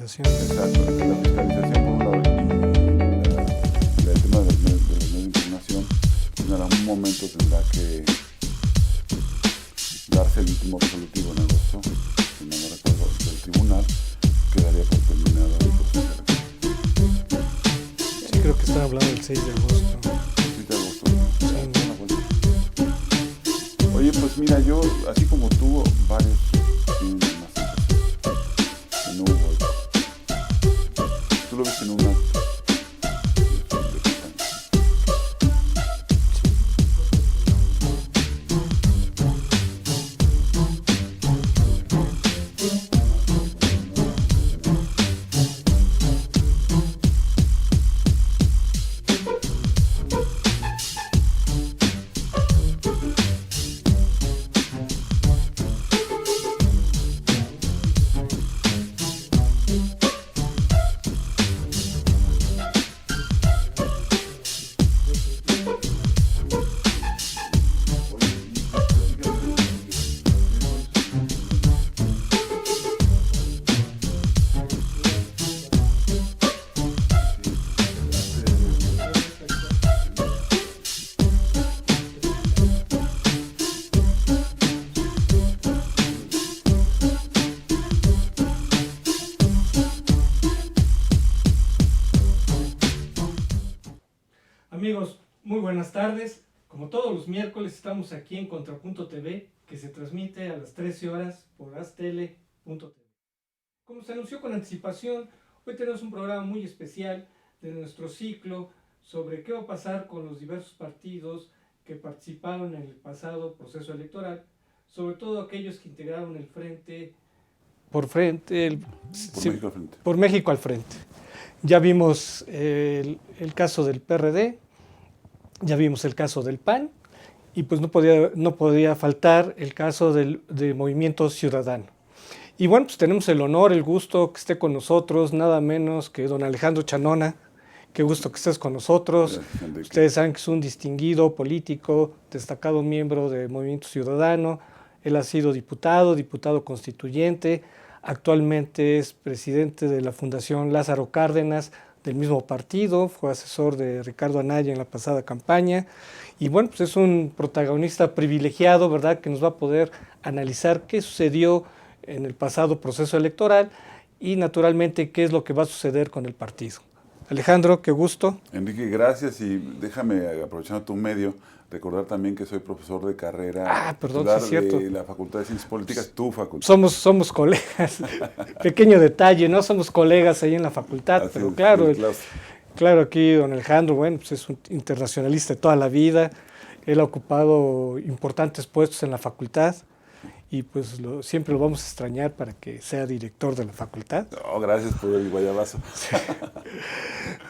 fiscalización. Exacto, la fiscalización por un lado y el tema de los medios de información, en algún momento tendrá que darse el último resolutivo en agosto, si no me recuerdo, del tribunal, que daría por terminado el proceso electoral. Sí, creo que están hablando del 6 de agosto. 6 de agosto. Oye, pues mira, yo, así como tú, varios tienen más que no hubo eso. Tú lo viste en un acto. Amigos, muy buenas tardes. Como todos los miércoles estamos aquí en Contrapunto TV, que se transmite a las 13 horas por aztele.tv. Como se anunció con anticipación, hoy tenemos un programa muy especial de nuestro ciclo sobre qué va a pasar con los diversos partidos que participaron en el pasado proceso electoral, sobre todo aquellos que integraron el frente por México al frente. Por México al frente. Ya vimos el caso del PRD, ya vimos el caso del PAN, y pues no podía faltar el caso del Movimiento Ciudadano. Y bueno, pues tenemos el honor, el gusto que esté con nosotros, nada menos que don Alejandro Chanona. Qué gusto que estés con nosotros. Ustedes saben que es un distinguido político, destacado miembro del Movimiento Ciudadano. Él ha sido diputado constituyente. Actualmente es presidente de la Fundación Lázaro Cárdenas, del mismo partido, fue asesor de Ricardo Anaya en la pasada campaña, y bueno, pues es un protagonista privilegiado, ¿verdad?, que nos va a poder analizar qué sucedió en el pasado proceso electoral y naturalmente qué es lo que va a suceder con el partido. Alejandro, qué gusto. Enrique, gracias, y déjame, aprovechando tu medio, recordar también que soy profesor de carrera titular sí, de la Facultad de Ciencias Políticas, tu facultad. Somos colegas, pequeño detalle, ¿no? Somos colegas ahí en la facultad, así pero es, claro, aquí don Alejandro, bueno, pues es un internacionalista de toda la vida, él ha ocupado importantes puestos en la facultad, y pues siempre lo vamos a extrañar para que sea director de la facultad. Oh, gracias por el guayabazo. Sí.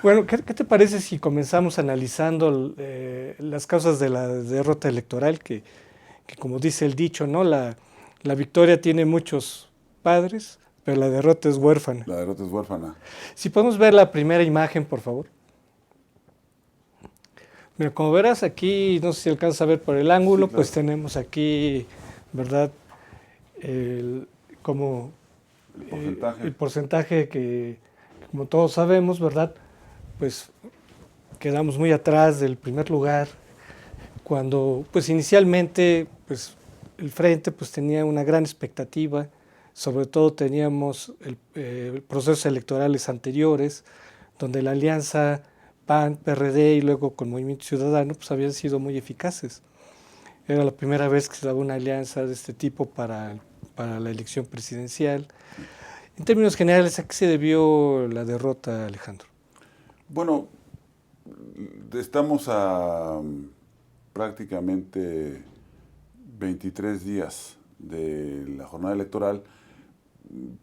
Bueno, ¿qué te parece si comenzamos analizando las causas de la derrota electoral? Que como dice el dicho, ¿no? La victoria tiene muchos padres, pero la derrota es huérfana. La derrota es huérfana. Si podemos ver la primera imagen, por favor. Mira, como verás aquí, no sé si alcanzas a ver por el ángulo, sí, claro. Pues tenemos aquí, ¿verdad? El porcentaje que, como todos sabemos, ¿verdad?, pues quedamos muy atrás del primer lugar, cuando pues inicialmente pues el frente pues tenía una gran expectativa, sobre todo teníamos procesos electorales anteriores, donde la alianza PAN, PRD y luego con Movimiento Ciudadano pues habían sido muy eficaces. Era la primera vez que se daba una alianza de este tipo para la elección presidencial. En términos generales, ¿a qué se debió la derrota, Alejandro? Bueno, estamos a prácticamente 23 días de la jornada electoral.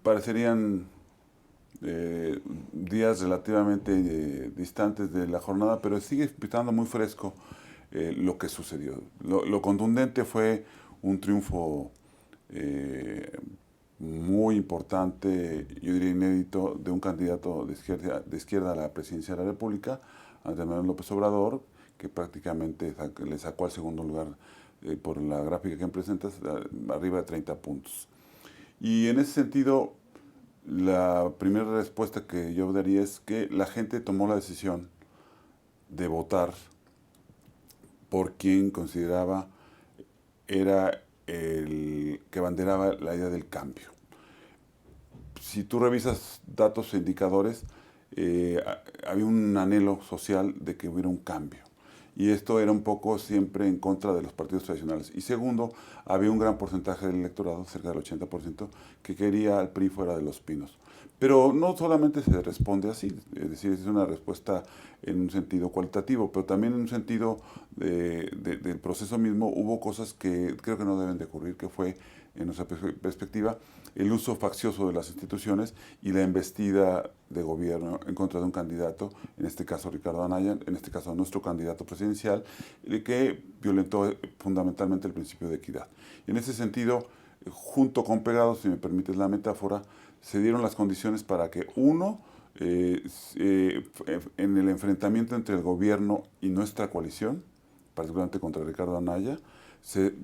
Parecerían días relativamente distantes de la jornada, pero sigue estando muy fresco lo que sucedió. Lo contundente fue un triunfo muy importante, yo diría inédito, de un candidato de izquierda a la presidencia de la República, Andrés Manuel López Obrador, que prácticamente le sacó al segundo lugar por la gráfica que presentas, arriba de 30 puntos. Y en ese sentido, La primera respuesta que yo daría es que la gente tomó la decisión de votar por quien consideraba era el que banderaba la idea del cambio. Si tú revisas datos e indicadores, había un anhelo social de que hubiera un cambio. Y esto era un poco siempre en contra de los partidos tradicionales. Y segundo, había un gran porcentaje del electorado, cerca del 80%, que quería al PRI fuera de Los Pinos. Pero no solamente se responde así, es decir, es una respuesta en un sentido cualitativo, pero también en un sentido del proceso mismo hubo cosas que creo que no deben de ocurrir, que fue, en nuestra perspectiva, el uso faccioso de las instituciones y la embestida de gobierno en contra de un candidato, en este caso Ricardo Anaya, en este caso nuestro candidato presidencial, que violentó fundamentalmente el principio de equidad. Y en ese sentido, junto con pegados, si me permites la metáfora, se dieron las condiciones para que uno, en el enfrentamiento entre el gobierno y nuestra coalición, particularmente contra Ricardo Anaya, se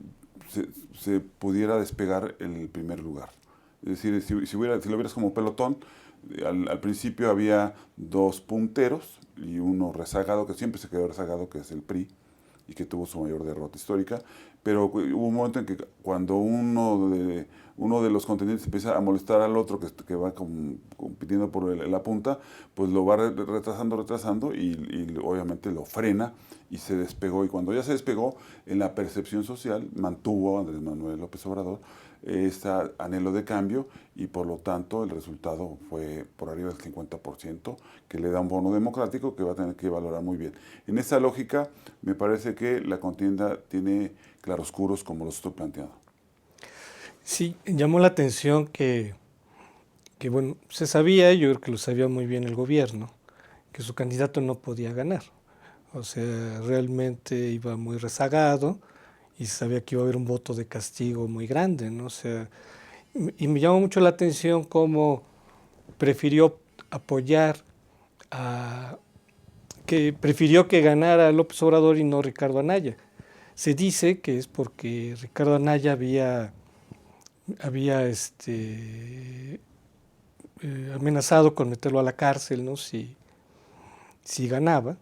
pudiera despegar en el primer lugar. Es decir, si lo vieras como pelotón, al principio había dos punteros y uno rezagado, que siempre se quedó rezagado, que es el PRI, y que tuvo su mayor derrota histórica, pero hubo un momento en que cuando uno de los contendientes empieza a molestar al otro que va compitiendo por la punta, pues lo va retrasando y obviamente lo frena y se despegó. Y cuando ya se despegó, en la percepción social mantuvo Andrés Manuel López Obrador este anhelo de cambio y por lo tanto el resultado fue por arriba del 50%, que le da un bono democrático que va a tener que valorar muy bien. En esa lógica, me parece que la contienda tiene claroscuros como los estoy planteando. Sí, llamó la atención que bueno, se sabía, yo creo que lo sabía muy bien el gobierno, que su candidato no podía ganar. O sea, realmente iba muy rezagado y se sabía que iba a haber un voto de castigo muy grande, ¿no? O sea, y me llamó mucho la atención cómo prefirió apoyar prefirió que ganara López Obrador y no Ricardo Anaya. Se dice que es porque Ricardo Anaya había amenazado con meterlo a la cárcel, ¿no? Si ganaba.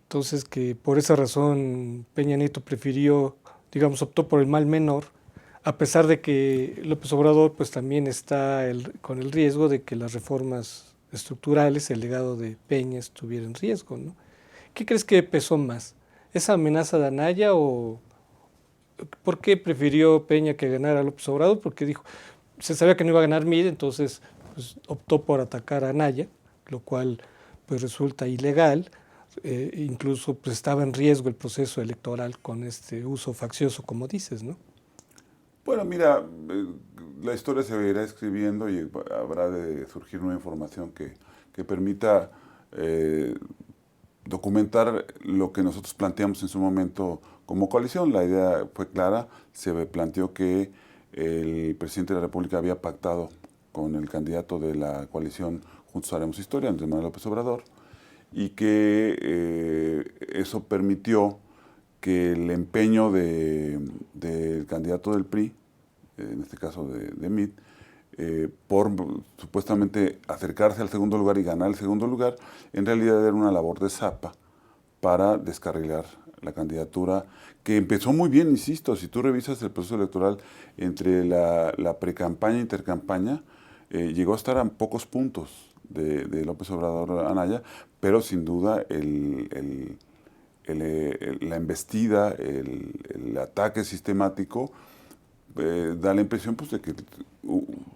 Entonces que por esa razón Peña Nieto prefirió, digamos, optó por el mal menor, a pesar de que López Obrador pues también está con el riesgo de que las reformas estructurales, el legado de Peña estuviera en riesgo, ¿no? ¿Qué crees que pesó más? ¿Esa amenaza de Anaya o por qué prefirió Peña que ganara López Obrador? Porque dijo, se sabía que no iba a ganar Mid, entonces pues, optó por atacar a Anaya, lo cual pues resulta ilegal. Incluso pues, estaba en riesgo el proceso electoral con este uso faccioso, como dices, ¿no? Bueno, mira, la historia se irá escribiendo y habrá de surgir nueva información que permita documentar lo que nosotros planteamos en su momento como coalición. La idea fue clara, se planteó que el presidente de la República había pactado con el candidato de la coalición Juntos Haremos Historia, Andrés Manuel López Obrador, y que eso permitió que el empeño del candidato del PRI, en este caso de Mid, por supuestamente acercarse al segundo lugar y ganar el segundo lugar, en realidad era una labor de zapa para descarrilar la candidatura, que empezó muy bien, insisto, si tú revisas el proceso electoral entre la pre-campaña e intercampaña, llegó a estar a pocos puntos de López Obrador Anaya, pero sin duda la embestida, el ataque sistemático, da la impresión pues, de que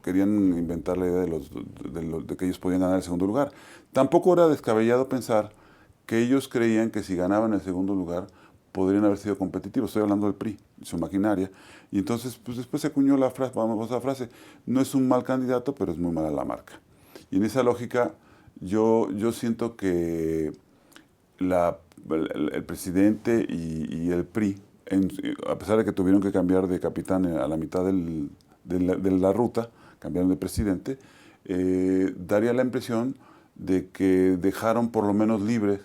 querían inventar la idea de que ellos podían ganar el segundo lugar. Tampoco era descabellado pensar que ellos creían que si ganaban el segundo lugar podrían haber sido competitivos. Estoy hablando del PRI y su maquinaria. Y entonces pues, después se acuñó la famosa frase, no es un mal candidato, pero es muy mala la marca. Y en esa lógica yo siento que el presidente y el PRI, a pesar de que tuvieron que cambiar de capitán a la mitad de la ruta, cambiaron de presidente, daría la impresión de que dejaron por lo menos libres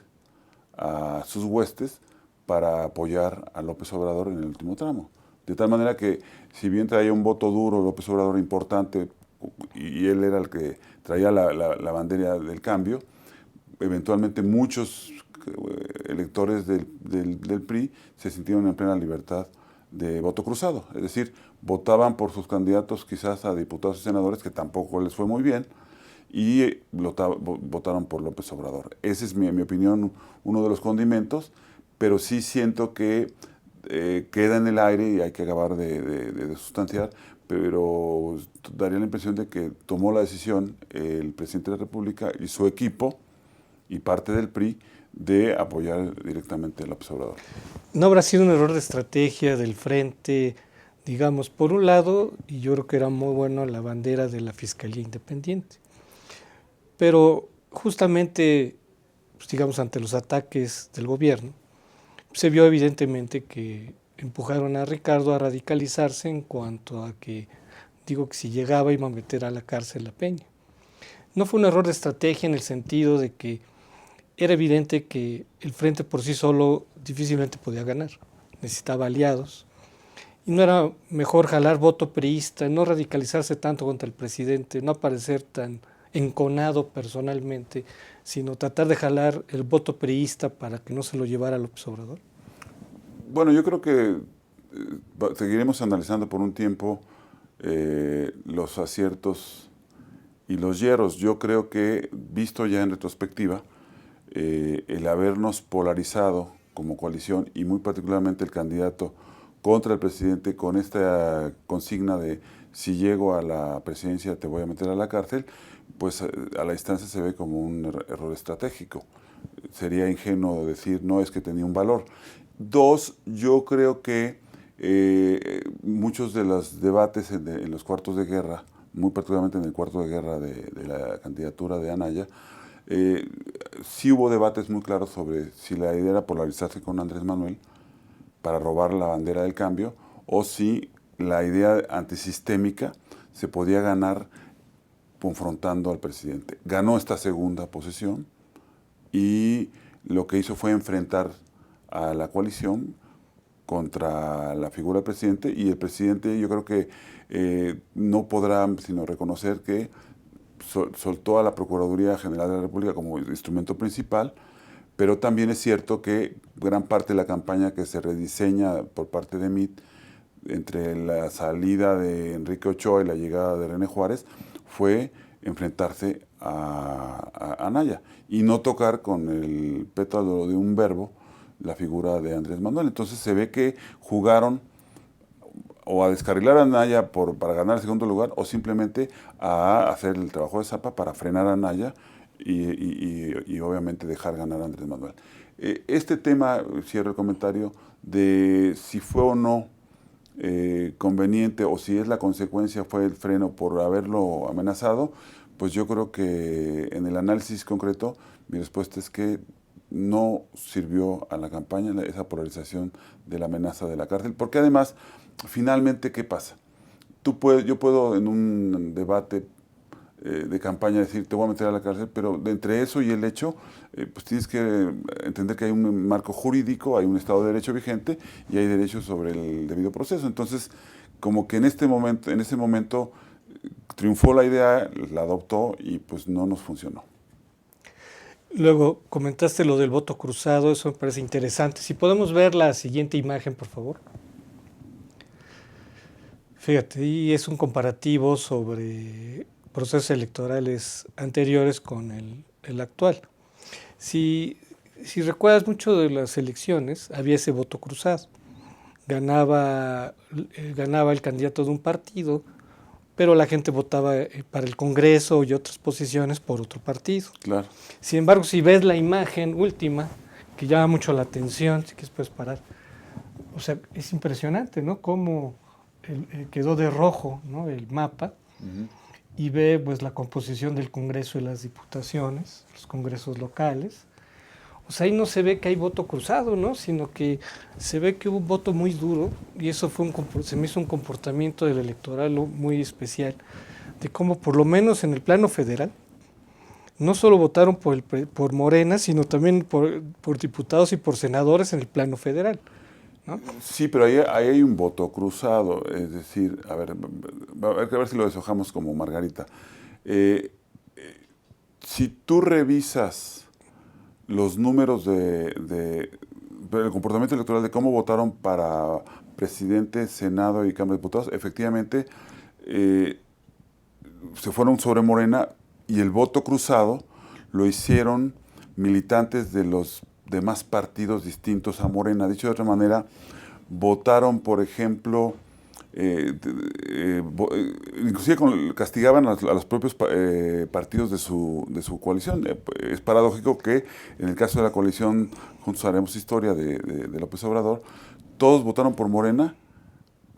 a sus huestes para apoyar a López Obrador en el último tramo. De tal manera que, si bien traía un voto duro, López Obrador importante, y él era el que traía la bandera del cambio. Eventualmente muchos electores del PRI se sintieron en plena libertad de voto cruzado, es decir, votaban por sus candidatos quizás a diputados y senadores, que tampoco les fue muy bien, y votaron por López Obrador. Ese es mi opinión, uno de los condimentos, pero sí siento que queda en el aire y hay que acabar de sustanciar, pero daría la impresión de que tomó la decisión el presidente de la República y su equipo y parte del PRI de apoyar directamente a López Obrador. ¿No habrá sido un error de estrategia del frente? Digamos, por un lado, y yo creo que era muy bueno la bandera de la Fiscalía Independiente, pero justamente, pues digamos, ante los ataques del gobierno, se vio evidentemente que empujaron a Ricardo a radicalizarse en cuanto a que, digo, que si llegaba iba a meter a la cárcel a Peña. No fue un error de estrategia en el sentido de que era evidente que el frente por sí solo difícilmente podía ganar, necesitaba aliados, y no era mejor jalar voto priista, no radicalizarse tanto contra el presidente, no aparecer tan enconado personalmente, sino tratar de jalar el voto priista para que no se lo llevara López Obrador? Bueno, yo creo que seguiremos analizando por un tiempo los aciertos y los hierros. Yo creo que, visto ya en retrospectiva, el habernos polarizado como coalición y muy particularmente el candidato contra el presidente con esta consigna de si llego a la presidencia te voy a meter a la cárcel, pues a la distancia se ve como un error estratégico. Sería ingenuo decir no, es que tenía un valor. Dos, yo creo que muchos de los debates en los cuartos de guerra, muy particularmente en el cuarto de guerra de la candidatura de Anaya, sí hubo debates muy claros sobre si la idea era polarizarse con Andrés Manuel para robar la bandera del cambio, o si la idea antisistémica se podía ganar confrontando al presidente. Ganó esta segunda posición y lo que hizo fue enfrentar a la coalición contra la figura del presidente, y el presidente yo creo que no podrá sino reconocer que soltó a la Procuraduría General de la República como instrumento principal, pero también es cierto que gran parte de la campaña que se rediseña por parte de MIT, entre la salida de Enrique Ochoa y la llegada de René Juárez, fue enfrentarse a Anaya y no tocar con el pétalo de un verbo la figura de Andrés Manuel. Entonces se ve que jugaron o a descarrilar a Anaya para ganar el segundo lugar, o simplemente a hacer el trabajo de Zapa para frenar a Anaya y obviamente dejar ganar a Andrés Manuel. Este tema, cierro el comentario, de si fue o no conveniente, o si es la consecuencia, fue el freno por haberlo amenazado, pues yo creo que en el análisis concreto mi respuesta es que no sirvió a la campaña esa polarización de la amenaza de la cárcel, porque además, finalmente, ¿qué pasa? Yo puedo en un debate de campaña decir te voy a meter a la cárcel, pero de entre eso y el hecho, pues tienes que entender que hay un marco jurídico, hay un Estado de Derecho vigente y hay derechos sobre el debido proceso. Entonces, como que en ese momento triunfó la idea, la adoptó y pues no nos funcionó. Luego comentaste lo del voto cruzado, eso me parece interesante. Si podemos ver la siguiente imagen, por favor. Fíjate, y es un comparativo sobre procesos electorales anteriores con el actual. Si recuerdas mucho de las elecciones, había ese voto cruzado. Ganaba el candidato de un partido, pero la gente votaba para el Congreso y otras posiciones por otro partido. Claro. Sin embargo, si ves la imagen última, que llama mucho la atención, si quieres puedes parar, o sea, es impresionante, ¿no? Cómo quedó de rojo, ¿no?, el mapa, y ve pues la composición del Congreso y las diputaciones, los congresos locales. O sea, ahí no se ve que hay voto cruzado, ¿no?, sino que se ve que hubo un voto muy duro, y eso se me hizo un comportamiento del electorado muy especial, de cómo por lo menos en el plano federal, no solo votaron por Morena, sino también por diputados y por senadores en el plano federal. ¿no? Sí, pero ahí hay un voto cruzado, es decir, a ver si lo deshojamos como Margarita. Eh, si tú revisas los números del comportamiento electoral de cómo votaron para presidente, Senado y Cámara de Diputados, efectivamente eh, se fueron sobre Morena y el voto cruzado lo hicieron militantes de los demás partidos distintos a Morena. Dicho de otra manera, votaron, por ejemplo, inclusive castigaban a los propios partidos de su coalición. Es paradójico que en el caso de la coalición Juntos Haremos Historia de López Obrador, todos votaron por Morena,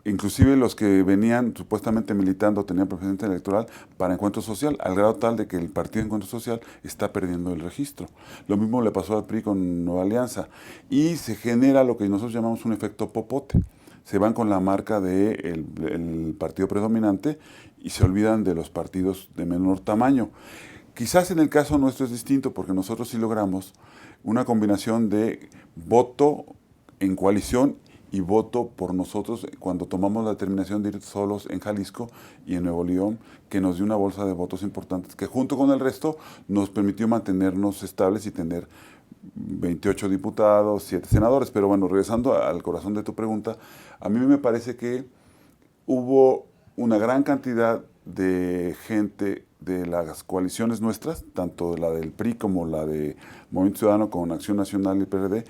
inclusive los que venían supuestamente militando, tenían preferencia electoral para Encuentro Social, al grado tal de que el partido Encuentro Social está perdiendo el registro. Lo mismo le pasó al PRI con Nueva Alianza. Y se genera lo que nosotros llamamos un efecto popote. Se van con la marca del partido predominante y se olvidan de los partidos de menor tamaño. Quizás en el caso nuestro es distinto porque nosotros sí logramos una combinación de voto en coalición y voto por nosotros cuando tomamos la determinación de ir solos en Jalisco y en Nuevo León, que nos dio una bolsa de votos importantes, que junto con el resto nos permitió mantenernos estables y tener 28 diputados, 7 senadores. Pero bueno, regresando al corazón de tu pregunta, a mí me parece que hubo una gran cantidad de gente de las coaliciones nuestras, tanto la del PRI como la de Movimiento Ciudadano con Acción Nacional y PRD,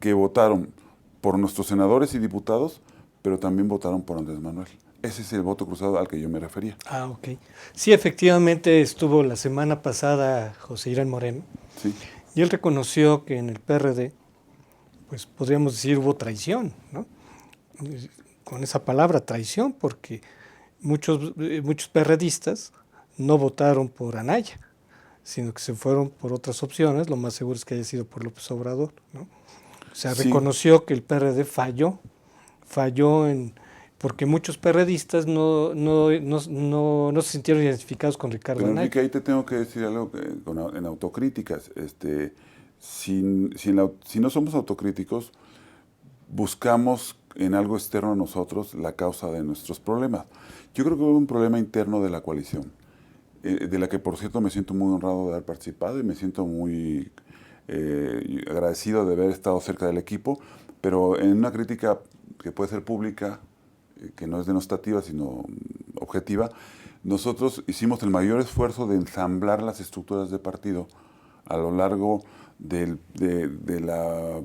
que votaron por nuestros senadores y diputados, pero también votaron por Andrés Manuel. Ese es el voto cruzado al que yo me refería. Ah, ok. Sí, efectivamente estuvo la semana pasada José Irán Moreno, Sí. y él reconoció que en el PRD, pues podríamos decir hubo traición, ¿no? Con esa palabra traición, porque muchos PRDistas no votaron por Anaya, sino que se fueron por otras opciones. Lo más seguro es que haya sido por López Obrador, ¿no? O sea, Sí. reconoció que el PRD falló porque muchos PRDistas no se sintieron identificados con Ricardo Pero Anaya. Enrique, ahí te tengo que decir algo en autocríticas. Si no somos autocríticos, buscamos en algo externo a nosotros la causa de nuestros problemas. Yo creo que hubo un problema interno de la coalición, de la que por cierto me siento muy honrado de haber participado y me siento muy agradecido de haber estado cerca del equipo, pero en una crítica que puede ser pública, que no es denostativa, sino objetiva, nosotros hicimos el mayor esfuerzo de ensamblar las estructuras de partido a lo largo de la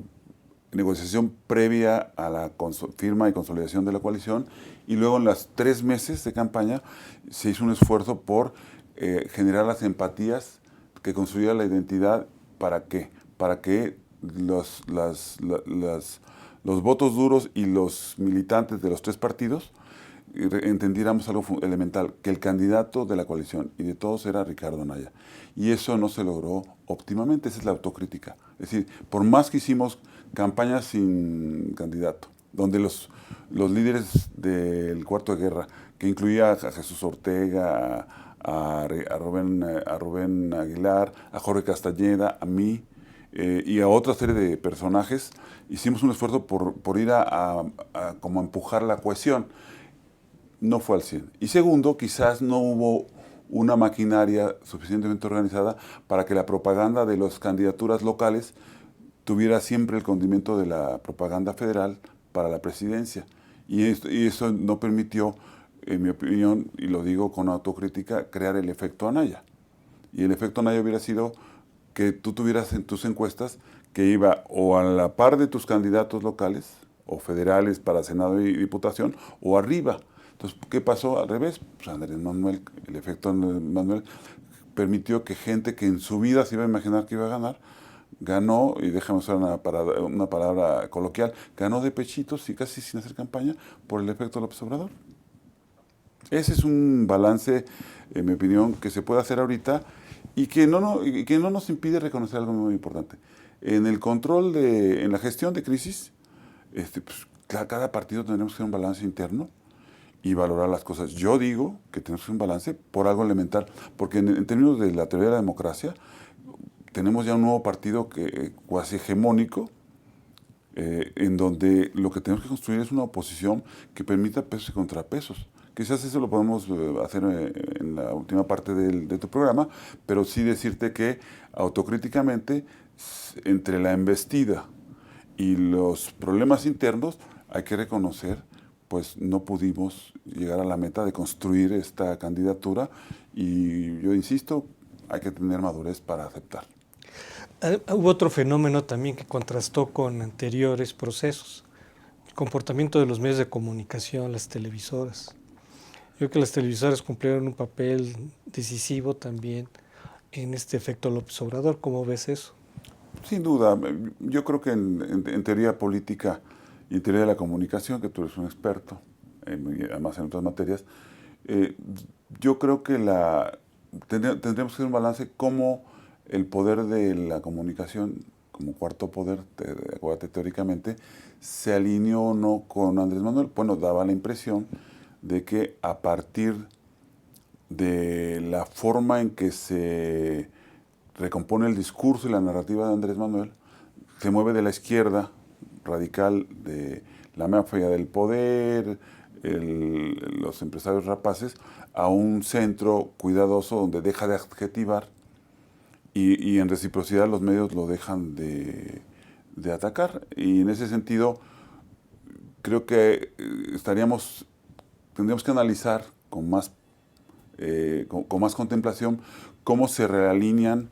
negociación previa a la firma y consolidación de la coalición, y luego en los 3 meses de campaña se hizo un esfuerzo por generar las empatías que construyeran la identidad. ¿Para qué? Para que los votos duros y los militantes de los 3 partidos entendiéramos algo elemental, que el candidato de la coalición y de todos era Ricardo Anaya. Y eso no se logró óptimamente, esa es la autocrítica. Es decir, por más que hicimos campañas sin candidato, donde los líderes del Cuarto de Guerra, que incluía a Jesús Ortega, a Rubén Aguilar, a Jorge Castañeda, a mí y a otra serie de personajes, hicimos un esfuerzo por ir como a empujar la cohesión. No fue al 100. Y segundo, quizás no hubo una maquinaria suficientemente organizada para que la propaganda de las candidaturas locales tuviera siempre el condimento de la propaganda federal para la presidencia. Y eso no permitió, en mi opinión, y lo digo con autocrítica, crear el efecto Anaya. Y el efecto Anaya hubiera sido que tú tuvieras en tus encuestas que iba o a la par de tus candidatos locales o federales para Senado y Diputación, o arriba. Entonces, ¿qué pasó al revés? Pues Andrés Manuel, el efecto Andrés Manuel permitió que gente que en su vida se iba a imaginar que iba a ganar, ganó, y déjame usar una palabra coloquial, ganó de pechitos y casi sin hacer campaña por el efecto López Obrador. Ese es un balance, en mi opinión, que se puede hacer ahorita y que no nos impide reconocer algo muy importante. En el control, en la gestión de crisis, pues, cada partido tendremos que hacer un balance interno y valorar las cosas. Yo digo que tenemos que hacer un balance por algo elemental, porque en términos de la teoría de la democracia, tenemos ya un nuevo partido cuasi hegemónico, en donde lo que tenemos que construir es una oposición que permita pesos y contrapesos. Quizás eso lo podemos hacer en la última parte de tu programa, pero sí decirte que autocríticamente, entre la embestida y los problemas internos, hay que reconocer, pues no pudimos llegar a la meta de construir esta candidatura y yo insisto, hay que tener madurez para aceptar. Hubo otro fenómeno también que contrastó con anteriores procesos, el comportamiento de los medios de comunicación, las televisoras. Yo creo que las televisoras cumplieron un papel decisivo también en este efecto López Obrador. ¿Cómo ves eso? Sin duda, yo creo que en teoría política y en teoría de la comunicación, que tú eres un experto, además en otras materias, yo creo que tendríamos que hacer un balance cómo el poder de la comunicación, como cuarto poder, acuérdate teóricamente, se alineó o no con Andrés Manuel. Bueno, daba la impresión de que a partir de la forma en que se recompone el discurso y la narrativa de Andrés Manuel, se mueve de la izquierda radical, de la mafia del poder, los empresarios rapaces, a un centro cuidadoso donde deja de adjetivar y en reciprocidad los medios lo dejan de atacar. Y en ese sentido, creo que tendríamos que analizar con más contemplación cómo se realinean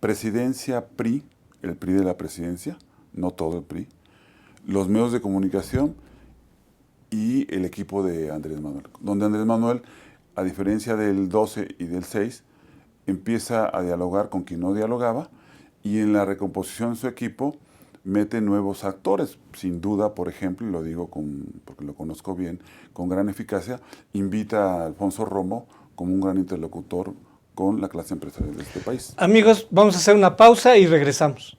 presidencia, PRI, el PRI de la presidencia, no todo el PRI, los medios de comunicación y el equipo de Andrés Manuel. Donde Andrés Manuel, a diferencia del 12 y del 6, empieza a dialogar con quien no dialogaba y en la recomposición de su equipo mete nuevos actores. Sin duda, por ejemplo, y lo digo porque lo conozco bien, con gran eficacia, invita a Alfonso Romo como un gran interlocutor con la clase empresarial de este país. Amigos, vamos a hacer una pausa y regresamos.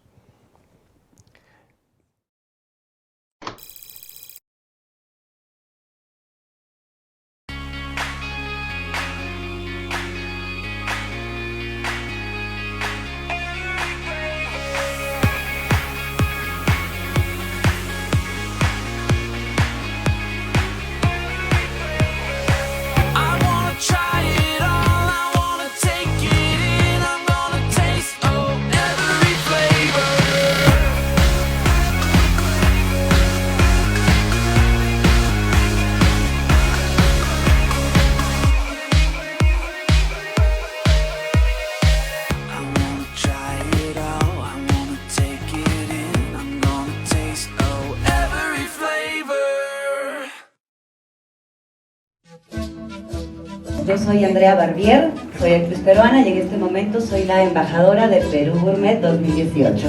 Yo soy Andrea Barbier, soy actriz peruana y en este momento soy la embajadora de Perú Gourmet 2018.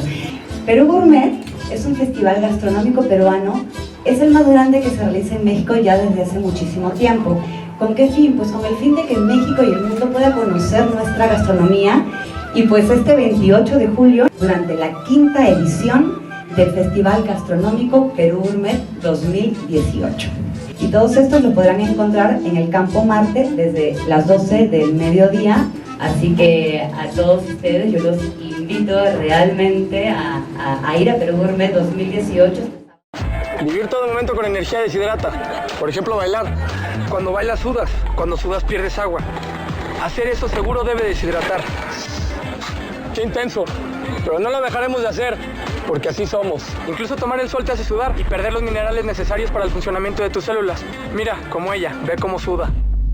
Perú Gourmet es un festival gastronómico peruano, es el más grande que se realiza en México ya desde hace muchísimo tiempo. ¿Con qué fin? Pues con el fin de que México y el mundo pueda conocer nuestra gastronomía y pues este 28 de julio, durante la 5ª edición del Festival Gastronómico Perú Gourmet 2018. Y todos estos lo podrán encontrar en el Campo Marte desde las 12 del mediodía. Así que a todos ustedes yo los invito realmente a ir a Perú Gourmet 2018. Vivir todo el momento con energía deshidrata. Por ejemplo, bailar. Cuando bailas sudas, cuando sudas pierdes agua. Hacer eso seguro debe deshidratar. ¡Qué intenso! Pero no lo dejaremos de hacer, porque así somos. Incluso tomar el sol te hace sudar y perder los minerales necesarios para el funcionamiento de tus células. Mira, como ella, ve cómo suda.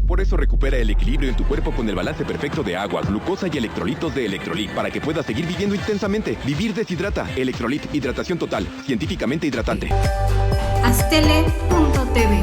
Por eso recupera el equilibrio en tu cuerpo con el balance perfecto de agua, glucosa y electrolitos de Electrolit para que puedas seguir viviendo intensamente. Vivir deshidrata. Electrolit, hidratación total, científicamente hidratante. Astele.tv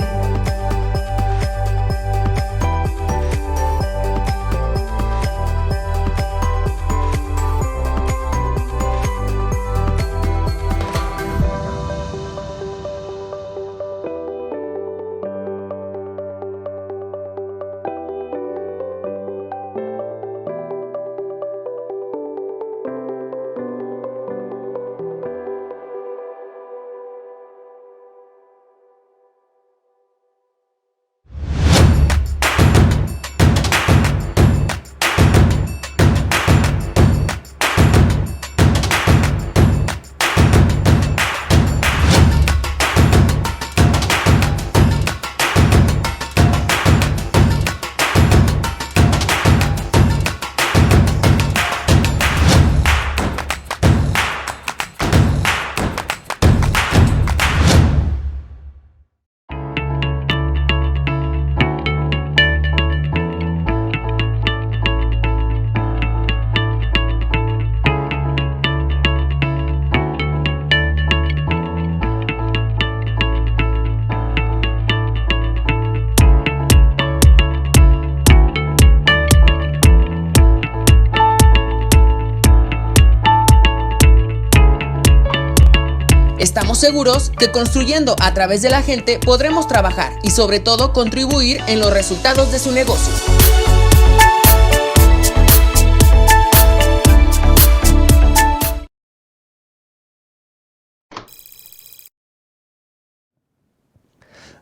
seguros que construyendo a través de la gente podremos trabajar y sobre todo contribuir en los resultados de su negocio.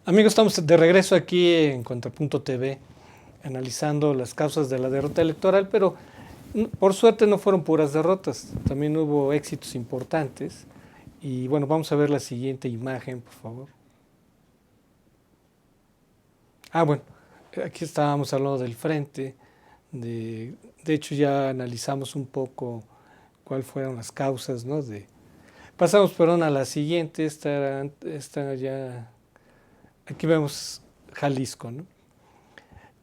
Amigos, estamos de regreso aquí en Contrapunto TV, analizando las causas de la derrota electoral, pero por suerte no fueron puras derrotas, también hubo éxitos importantes. Y bueno, vamos a ver la siguiente imagen, por favor. Bueno, aquí estábamos hablando del frente, de hecho ya analizamos un poco cuáles fueron las causas, ¿no? Pasamos, perdón, a la siguiente, esta ya, aquí vemos Jalisco, ¿no?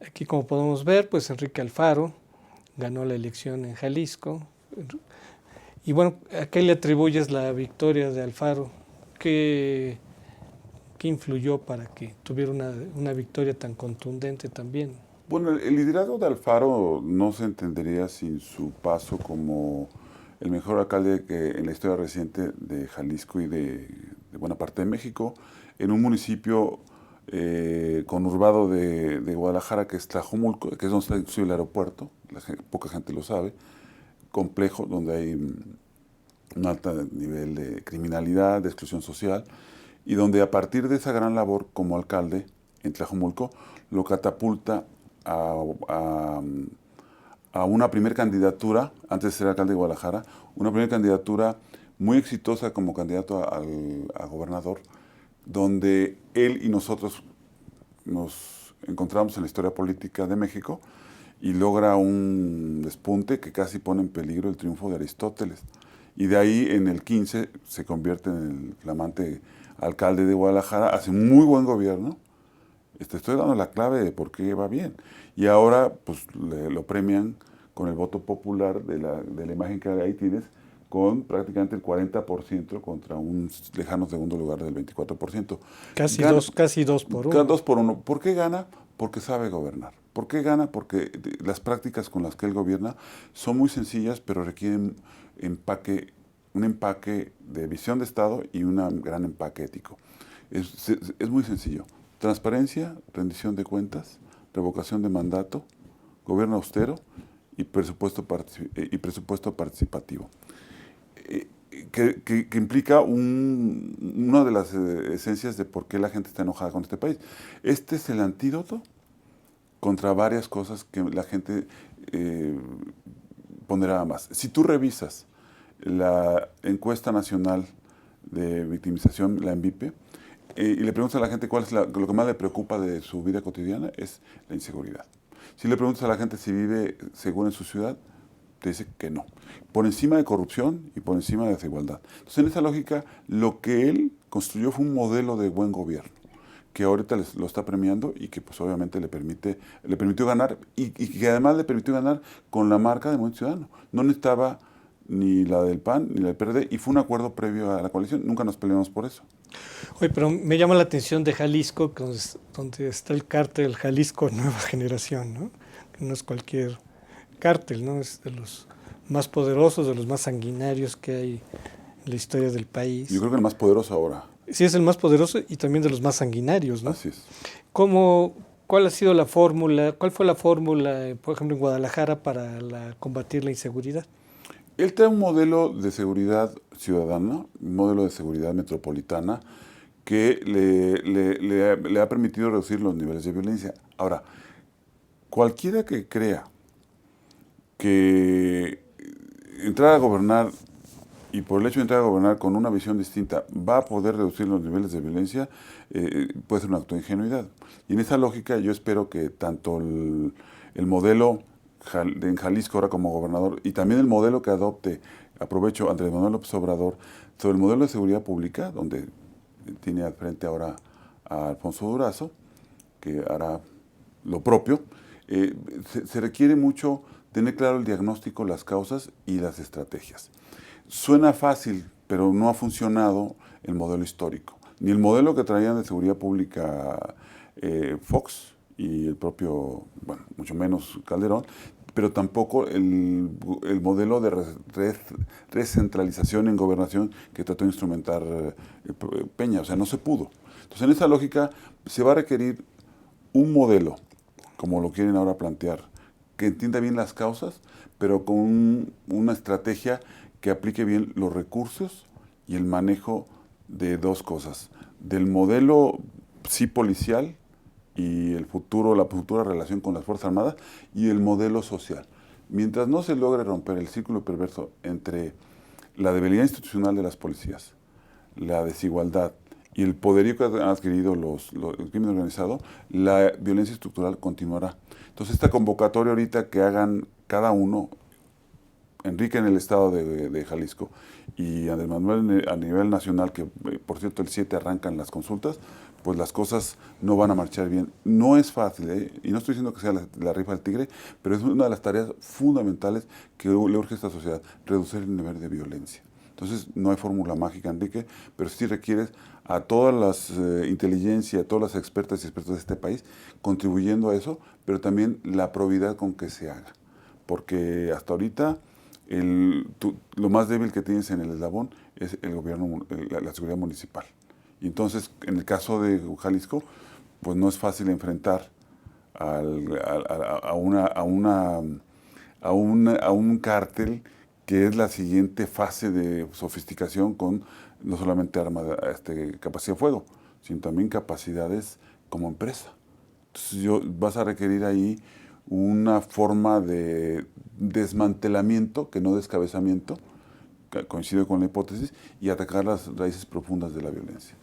Aquí como podemos ver, pues Enrique Alfaro ganó la elección en Jalisco. Y bueno, ¿a qué le atribuyes la victoria de Alfaro? ¿Qué influyó para que tuviera una victoria tan contundente también? Bueno, el liderazgo de Alfaro no se entendería sin su paso como el mejor alcalde que en la historia reciente de Jalisco y de buena parte de México, en un municipio conurbado de Guadalajara, que es Tlajomulco, que es donde está inclusive el aeropuerto, poca gente lo sabe, complejo, donde hay un alto nivel de criminalidad, de exclusión social, y donde a partir de esa gran labor como alcalde en Tlajomulco, lo catapulta a una primera candidatura, antes de ser alcalde de Guadalajara, una primera candidatura muy exitosa como candidato a gobernador, donde él y nosotros nos encontramos en la historia política de México y logra un despunte que casi pone en peligro el triunfo de Aristóteles. Y de ahí, en el 15, se convierte en el flamante alcalde de Guadalajara, hace muy buen gobierno. Estoy dando la clave de por qué va bien. Y ahora pues lo premian con el voto popular de la imagen que ahí tienes, con prácticamente el 40% contra un lejano segundo lugar del 24%. Casi dos por uno. 2 por 1. ¿Por qué gana? Porque sabe gobernar. ¿Por qué gana? Porque las prácticas con las que él gobierna son muy sencillas, pero requieren un empaque de visión de Estado y un gran empaque ético. Es muy sencillo. Transparencia, rendición de cuentas, revocación de mandato, gobierno austero y presupuesto participativo. Que implica una de las esencias de por qué la gente está enojada con este país. Este es el antídoto contra varias cosas que la gente ponderaba más. Si tú revisas la encuesta nacional de victimización, la ENVIPE, y le preguntas a la gente cuál es lo que más le preocupa de su vida cotidiana, es la inseguridad. Si le preguntas a la gente si vive seguro en su ciudad, te dice que no. Por encima de corrupción y por encima de desigualdad. Entonces, en esa lógica, lo que él construyó fue un modelo de buen gobierno, que ahorita lo está premiando y que pues obviamente le permitió ganar, y que además le permitió ganar con la marca de Movimiento Ciudadano. No necesitaba ni la del PAN ni la del PRD, y fue un acuerdo previo a la coalición. Nunca nos peleamos por eso. Oye, pero me llama la atención de Jalisco, donde está el cártel Jalisco Nueva Generación, ¿no? Que no es cualquier cártel, ¿no? Es de los más poderosos, de los más sanguinarios que hay en la historia del país. Yo creo que el más poderoso ahora. Sí, es el más poderoso y también de los más sanguinarios, ¿no? Así es. ¿Cuál ha sido la fórmula? ¿Cuál fue la fórmula, por ejemplo, en Guadalajara para combatir la inseguridad? Él trae un modelo de seguridad ciudadana, un modelo de seguridad metropolitana que le ha permitido reducir los niveles de violencia. Ahora, cualquiera que crea que entrar a gobernar y por el hecho de entrar a gobernar con una visión distinta va a poder reducir los niveles de violencia, puede ser un acto de ingenuidad. Y en esa lógica yo espero que tanto el modelo en Jalisco ahora como gobernador y también el modelo que adopte, aprovecho, Andrés Manuel López Obrador, sobre el modelo de seguridad pública, donde tiene al frente ahora a Alfonso Durazo, que hará lo propio, se requiere mucho tener claro el diagnóstico, las causas y las estrategias. Suena fácil, pero no ha funcionado el modelo histórico, ni el modelo que traían de seguridad pública Fox y el propio, bueno, mucho menos Calderón, pero tampoco el modelo de recentralización en gobernación que trató de instrumentar Peña, o sea, no se pudo. Entonces, en esa lógica se va a requerir un modelo, como lo quieren ahora plantear, que entienda bien las causas, pero con una estrategia que aplique bien los recursos y el manejo de dos cosas, del modelo sí policial y la futura relación con las Fuerzas Armadas y el modelo social. Mientras no se logre romper el círculo perverso entre la debilidad institucional de las policías, la desigualdad y el poderío que han adquirido el crimen organizado, la violencia estructural continuará. Entonces, esta convocatoria ahorita que hagan cada uno, Enrique en el estado de Jalisco y Andrés Manuel a nivel nacional, que por cierto el 7 arrancan las consultas, pues las cosas no van a marchar bien. No es fácil, y no estoy diciendo que sea la rifa del tigre, pero es una de las tareas fundamentales que le urge a esta sociedad, reducir el nivel de violencia. Entonces, no hay fórmula mágica, Enrique, pero sí requieres a todas las inteligencias, a todas las expertas y expertos de este país contribuyendo a eso, pero también la probidad con que se haga. Porque hasta ahorita lo más débil que tienes en el eslabón es el gobierno, la seguridad municipal. Y entonces, en el caso de Jalisco, pues no es fácil enfrentar a un cártel que es la siguiente fase de sofisticación con no solamente capacidad de fuego, sino también capacidades como empresa. Entonces vas a requerir ahí una forma de desmantelamiento, que no descabezamiento, coincido con la hipótesis, y atacar las raíces profundas de la violencia.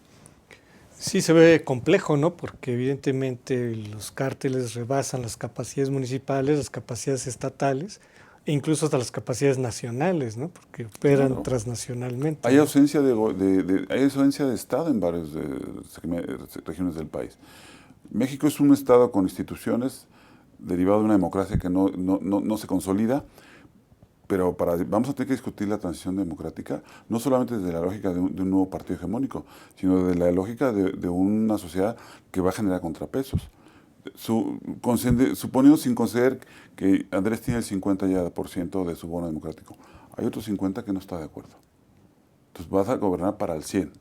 Sí se ve complejo, ¿no? Porque evidentemente los cárteles rebasan las capacidades municipales, las capacidades estatales, e incluso hasta las capacidades nacionales, ¿no? Porque operan claro, transnacionalmente. Hay ausencia hay ausencia de Estado en varias regiones del país. México es un Estado con instituciones derivado de una democracia que no se consolida, pero vamos a tener que discutir la transición democrática, no solamente desde la lógica de un nuevo partido hegemónico, sino desde la lógica de una sociedad que va a generar contrapesos. Suponiendo sin conceder que Andrés tiene el 50% de su bono democrático, hay otros 50 que no está de acuerdo. Entonces vas a gobernar para el 100.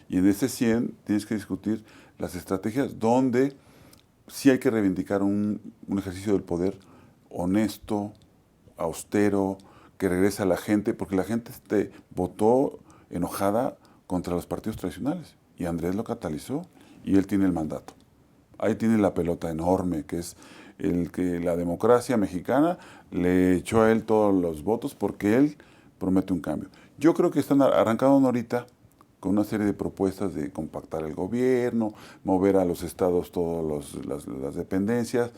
Y en ese 100 tienes que discutir las estrategias donde sí hay que reivindicar un ejercicio del poder honesto, austero, que regrese a la gente, porque la gente votó enojada contra los partidos tradicionales. Y Andrés lo catalizó y él tiene el mandato. Ahí tiene la pelota enorme, que es el que la democracia mexicana le echó a él todos los votos porque él promete un cambio. Yo creo que están arrancando ahorita con una serie de propuestas de compactar el gobierno, mover a los estados todas las dependencias.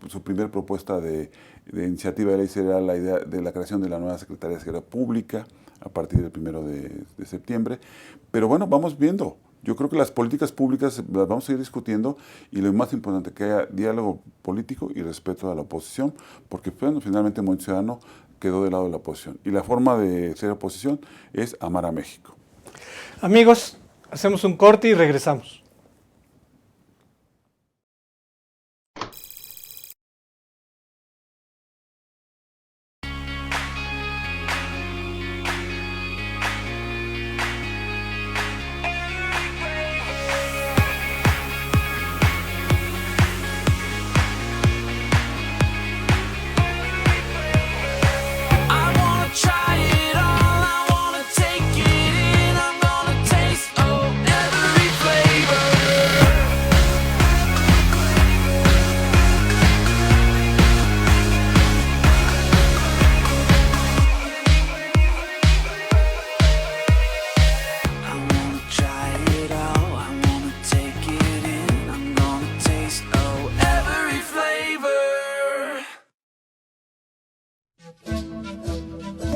Su primer propuesta de iniciativa de ley será la idea de la creación de la nueva Secretaría de Seguridad Pública a partir del 1 de septiembre. Pero bueno, vamos viendo. Yo creo que las políticas públicas las vamos a ir discutiendo y lo más importante, que haya diálogo político y respeto a la oposición, porque bueno, finalmente Movimiento Ciudadano quedó del lado de la oposición. Y la forma de ser oposición es amar a México. Amigos, hacemos un corte y regresamos.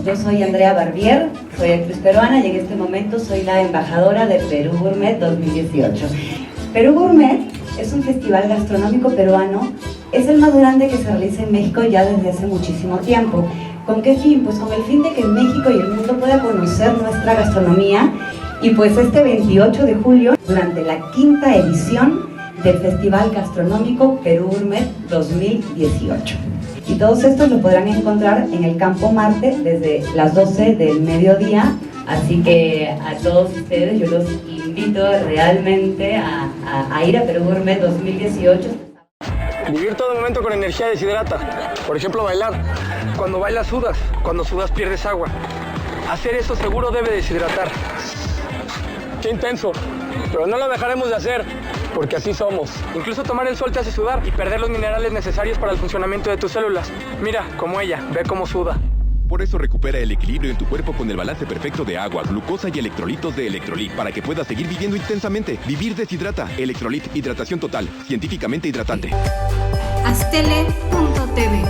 Yo soy Andrea Barbier, soy actriz peruana y en este momento soy la embajadora de Perú Gourmet 2018. Perú Gourmet es un festival gastronómico peruano, es el más grande que se realiza en México ya desde hace muchísimo tiempo. ¿Con qué fin? Pues con el fin de que México y el mundo puedan conocer nuestra gastronomía y pues este 28 de julio, durante la 5ª edición del Festival Gastronómico Perú Gourmet 2018. Y todos estos lo podrán encontrar en el Campo Marte desde las 12 del mediodía. Así que a todos ustedes yo los invito realmente a ir a Perú Gourmet 2018. Vivir todo momento con energía deshidrata. Por ejemplo, bailar. Cuando bailas sudas, cuando sudas pierdes agua. Hacer eso seguro debe deshidratar. Qué intenso, pero no lo dejaremos de hacer, porque así somos. Incluso tomar el sol te hace sudar y perder los minerales necesarios para el funcionamiento de tus células. Mira, como ella, ve cómo suda. Por eso recupera el equilibrio en tu cuerpo con el balance perfecto de agua, glucosa y electrolitos de Electrolit para que puedas seguir viviendo intensamente. Vivir deshidrata. Electrolit, hidratación total, científicamente hidratante. Astele.tv.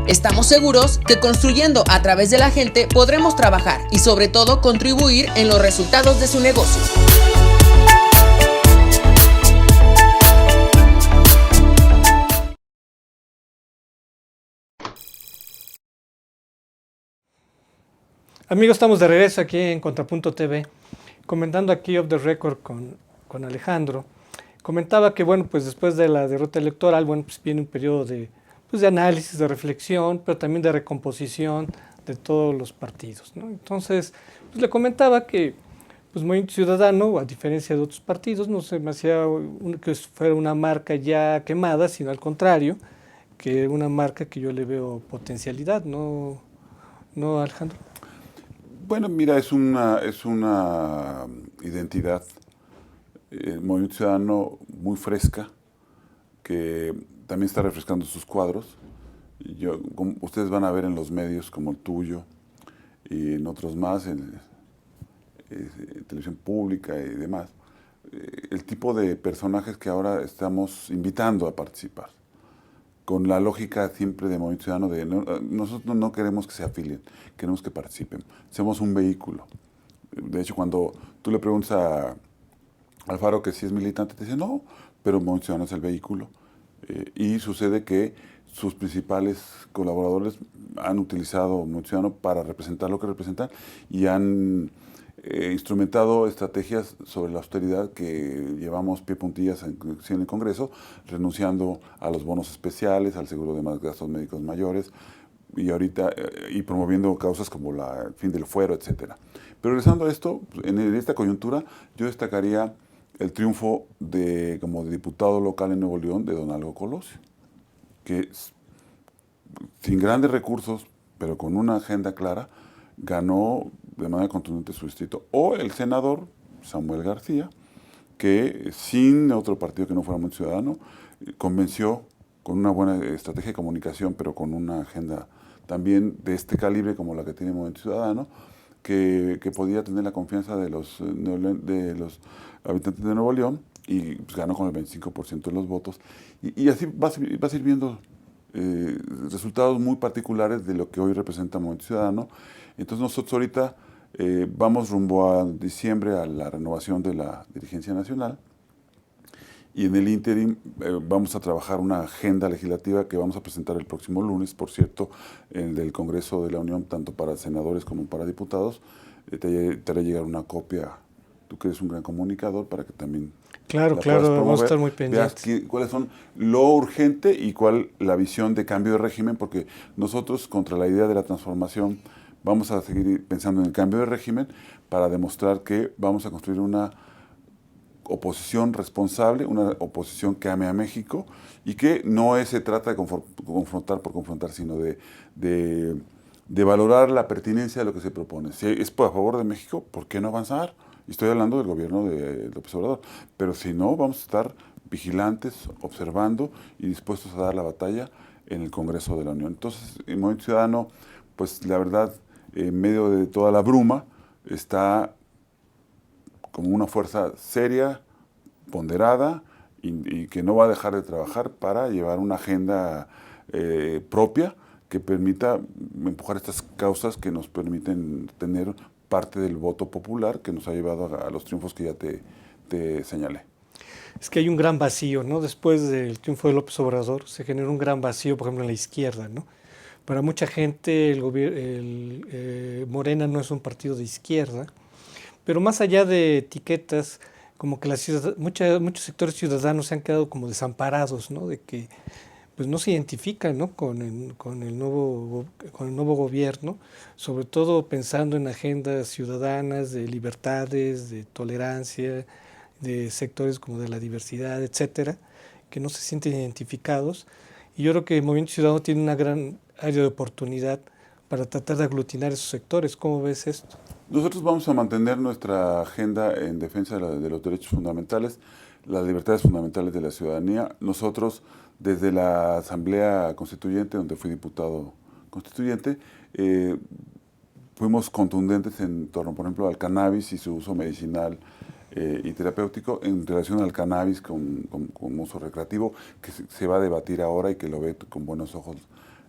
Estamos seguros que construyendo a través de la gente podremos trabajar y sobre todo contribuir en los resultados de su negocio. Amigos, estamos de regreso aquí en Contrapunto TV, comentando aquí off the record con Alejandro. Comentaba que, bueno, pues después de la derrota electoral, bueno, pues viene un periodo de análisis, de reflexión, pero también de recomposición de todos los partidos, ¿no? Entonces, pues le comentaba que pues Movimiento Ciudadano, a diferencia de otros partidos, no se me hacía que fuera una marca ya quemada, sino al contrario, que una marca que yo le veo potencialidad, ¿no, Alejandro? Bueno, mira, es una identidad, el Movimiento Ciudadano muy fresca, que también está refrescando sus cuadros. Como ustedes van a ver en los medios como el tuyo y en otros más, en televisión pública y demás, el tipo de personajes que ahora estamos invitando a participar, con la lógica siempre de Movimiento Ciudadano de nosotros no queremos que se afilien, queremos que participen, somos un vehículo. De hecho, cuando tú le preguntas a Alfaro que si es militante, te dice no, pero Movimiento Ciudadano es el vehículo. Y sucede que sus principales colaboradores han utilizado Movimiento Ciudadano para representar lo que representan y han instrumentado estrategias sobre la austeridad que llevamos pie puntillas en el Congreso, renunciando a los bonos especiales, al seguro de más gastos médicos mayores y ahorita y promoviendo causas como el fin del fuero, etcétera. Pero regresando a esto, en esta coyuntura yo destacaría el triunfo como de diputado local en Nuevo León de don Algo Colosio, que sin grandes recursos, pero con una agenda clara, ganó de manera contundente su distrito. O el senador Samuel García, que sin otro partido que no fuera Movimiento Ciudadano, convenció con una buena estrategia de comunicación, pero con una agenda también de este calibre como la que tiene Movimiento Ciudadano, que podía tener la confianza de los habitantes de Nuevo León y pues, ganó con el 25% de los votos. Y así vas a ir viendo resultados muy particulares de lo que hoy representa Movimiento Ciudadano. Entonces nosotros ahorita vamos rumbo a diciembre a la renovación de la dirigencia nacional y en el ínterin vamos a trabajar una agenda legislativa que vamos a presentar el próximo lunes, por cierto, en el Congreso de la Unión, tanto para senadores como para diputados. Te haré llegar una copia, tú que eres un gran comunicador, para que también Claro, la claro, puedas promover, vamos a estar muy veas pendientes. cuáles son lo urgente y cuál la visión de cambio de régimen, porque nosotros contra la idea de la transformación vamos a seguir pensando en el cambio de régimen para demostrar que vamos a construir una oposición responsable, una oposición que ame a México y que no se trata de confrontar por confrontar, sino de valorar la pertinencia de lo que se propone. Si es a favor de México, ¿por qué no avanzar? Y estoy hablando del gobierno de López Obrador. Pero si no, vamos a estar vigilantes, observando y dispuestos a dar la batalla en el Congreso de la Unión. Entonces, el Movimiento Ciudadano, pues la verdad, en medio de toda la bruma, está como una fuerza seria, ponderada y que no va a dejar de trabajar para llevar una agenda propia que permita empujar estas causas que nos permiten tener parte del voto popular que nos ha llevado a los triunfos que ya te señalé. Es que hay un gran vacío, ¿no? Después del triunfo de López Obrador se generó un gran vacío, por ejemplo, en la izquierda, ¿no? Para mucha gente Morena no es un partido de izquierda, pero más allá de etiquetas, como que muchos sectores ciudadanos se han quedado como desamparados, ¿no? De que pues no se identifican, ¿no? con el nuevo gobierno, sobre todo pensando en agendas ciudadanas de libertades, de tolerancia, de sectores como de la diversidad, etcétera, que no se sienten identificados. Y yo creo que el Movimiento Ciudadano tiene una gran área de oportunidad para tratar de aglutinar esos sectores. ¿Cómo ves esto? Nosotros vamos a mantener nuestra agenda en defensa de los derechos fundamentales, las libertades fundamentales de la ciudadanía. Nosotros, desde la Asamblea Constituyente, donde fui diputado constituyente, fuimos contundentes en torno, por ejemplo, al cannabis y su uso medicinal y terapéutico en relación al cannabis con uso recreativo, que se va a debatir ahora y que lo ve con buenos ojos